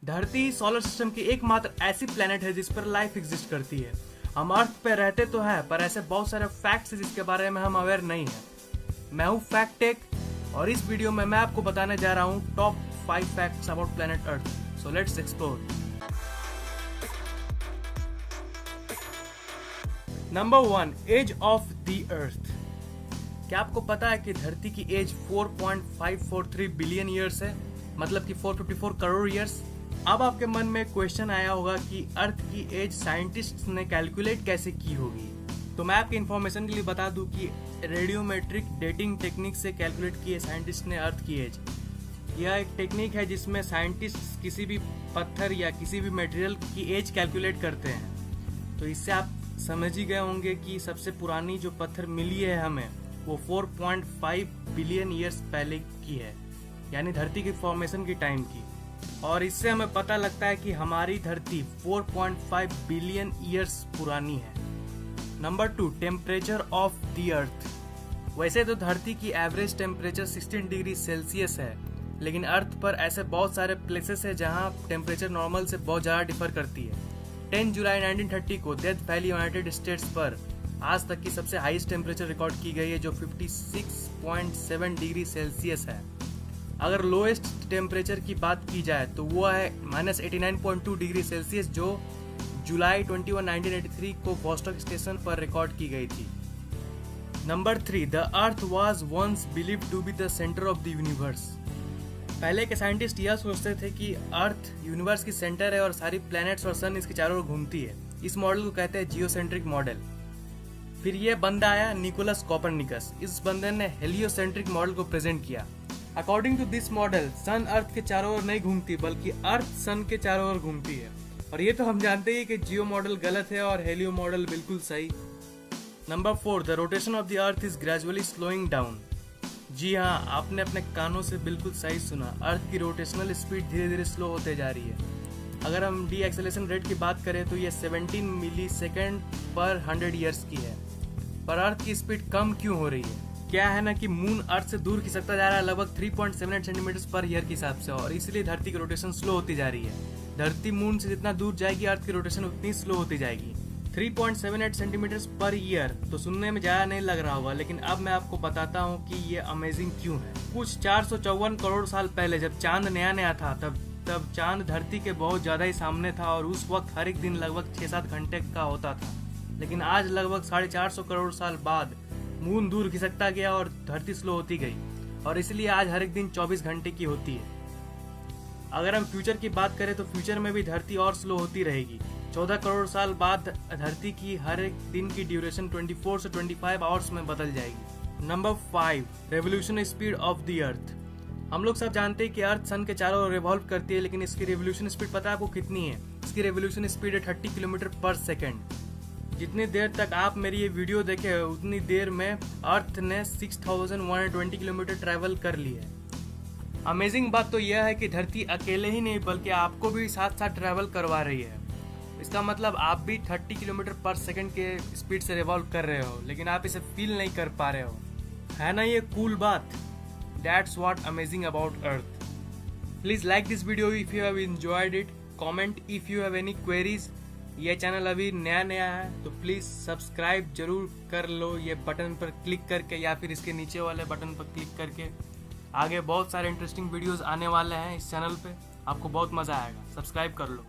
धरती solar system की एकमात्र ऐसी प्लेनेट है जिस पर लाइफ एग्जिस्ट करती है। हम अर्थ पे रहते तो है, पर ऐसे बहुत सारे फैक्ट्स हैं जिसके बारे में हम अवेयर नहीं है। मैं हूँ फैक्ट टेक और इस वीडियो में मैं आपको बताने जा रहा हूँ top 5 facts about planet earth. So let's explore. Number 1, age of the earth. क्या आपको पता है कि धरती की एज 4.543 बिलियन ईयर्स है, मतलब कि 454 करोड़ ईयर्स। अब आपके मन में क्वेश्चन आया होगा कि अर्थ की एज साइंटिस्ट ने कैलकुलेट कैसे की होगी। तो मैं आपके इन्फॉर्मेशन के लिए बता दूं कि रेडियोमेट्रिक डेटिंग टेक्निक से कैलकुलेट की है साइंटिस्ट ने अर्थ की एज। यह एक टेक्निक है जिसमें साइंटिस्ट किसी भी पत्थर या किसी भी मटेरियल की एज कैलकुलेट करते हैं। तो इससे आप समझ ही गए होंगे कि सबसे पुरानी जो पत्थर मिली है हमें वो 4.5 बिलियन ईयर्स पहले की है, यानी धरती की फॉर्मेशन की टाइम की। और इससे हमें पता लगता है कि हमारी धरती 4.5 बिलियन ईयर्स पुरानी है। नंबर 2, टेम्परेचर ऑफ द अर्थ। वैसे तो धरती की एवरेज टेम्परेचर 16 डिग्री सेल्सियस है, लेकिन अर्थ पर ऐसे बहुत सारे प्लेसेस है जहां टेम्परेचर नॉर्मल से बहुत ज़्यादा डिफर करती है। 10 जुलाई 1930 को डेथ वैली यूनाइटेड स्टेट्स पर आज तक की सबसे हाईएस्ट टेम्परेचर रिकॉर्ड की गई है, जो 56.7 डिग्री सेल्सियस है। अगर लोएस्ट टेम्परेचर की बात की जाए तो वो है -89.2 डिग्री सेल्सियस, जो जुलाई 21, 1983 को वोस्टॉक स्टेशन पर रिकॉर्ड की गई थी। Number 3, the earth was once believed to be the centre of the universe. पहले के साइंटिस्ट यह सोचते थे कि अर्थ यूनिवर्स की सेंटर है और सारी प्लैनेट्स और सन इसके चारों ओर घूमती है। इस मॉडल को कहते हैं जियोसेंट्रिक मॉडल। फिर यह बंदा आया निकोलस कोपरनिकस। इस बंदे ने हेलियोसेंट्रिक मॉडल को प्रेजेंट किया। अकॉर्डिंग टू दिस मॉडल, सन अर्थ के चारों ओर नहीं घूमती, बल्कि अर्थ सन के चारों ओर घूमती है। और ये तो हम जानते ही कि जियो मॉडल गलत है और हेलियो मॉडल बिल्कुल सही। Number 4, the rotation of the earth is gradually slowing down. जी हाँ, आपने अपने कानों से बिल्कुल सही सुना। अर्थ की रोटेशनल स्पीड धीरे धीरे स्लो होते जा रही है। अगर हम डी एक्सेलरेशन रेट की बात करें तो ये 17 मिली सेकेंड पर 100 ईयर्स की है। पर अर्थ की स्पीड कम क्यों हो रही है? क्या है ना कि मून अर्थ से दूर खिसकता जा रहा है, लगभग 3.78 सेंटीमीटर पर ईयर के हिसाब से, और इसलिए धरती की रोटेशन स्लो होती जा रही है। धरती मून से जितना दूर जाएगी अर्थ की रोटेशन उतनी स्लो होती जाएगी। 3.78 सेंटीमीटर पर ईयर तो सुनने में ज्यादा नहीं लग रहा होगा, लेकिन अब मैं आपको बताता हूँ कि ये अमेजिंग क्यों है। कुछ 454 करोड़ साल पहले जब चांद नया नया था, तब चांद धरती के बहुत ज्यादा ही सामने था और उस वक्त हर एक दिन लगभग 6-7 घंटे का होता था। लेकिन आज लगभग 450 करोड़ साल बाद मून दूर खिसकता गया और धरती स्लो होती गई, और इसलिए आज हर एक दिन 24 घंटे की होती है। अगर हम फ्यूचर की बात करें तो फ्यूचर में भी धरती और स्लो होती रहेगी। 14 करोड़ साल बाद धरती की हर एक दिन की ड्यूरेशन 24 से 25 आवर्स में बदल जाएगी। Number 5, revolution speed of the अर्थ। हम लोग सब जानते हैं कि अर्थ सन के चारों ओर रिवॉल्व करती है, लेकिन इसकी रेवोल्यूशन स्पीड पता है आपको कितनी है? इसकी रेवोल्यूशन स्पीड है 30 किलोमीटर पर सेकेंड। जितनी देर तक आप मेरी ये वीडियो देखे उतनी देर में अर्थ ने 6120 किलोमीटर ट्रैवल कर ली है। अमेजिंग बात तो यह है कि धरती अकेले ही नहीं बल्कि आपको भी साथ साथ ट्रैवल करवा रही है। इसका मतलब आप भी 30 किलोमीटर पर सेकंड के स्पीड से रिवॉल्व कर रहे हो, लेकिन आप इसे फील नहीं कर पा रहे हो। है ना ये कूल बात? That's what amazing about Earth. Please like this video if you have enjoyed it. Comment if you have any queries. ये चैनल अभी नया नया है तो प्लीज़ सब्सक्राइब जरूर कर लो, ये बटन पर क्लिक करके या फिर इसके नीचे वाले बटन पर क्लिक करके। आगे बहुत सारे इंटरेस्टिंग वीडियोस आने वाले हैं इस चैनल पे, आपको बहुत मज़ा आएगा। सब्सक्राइब कर लो।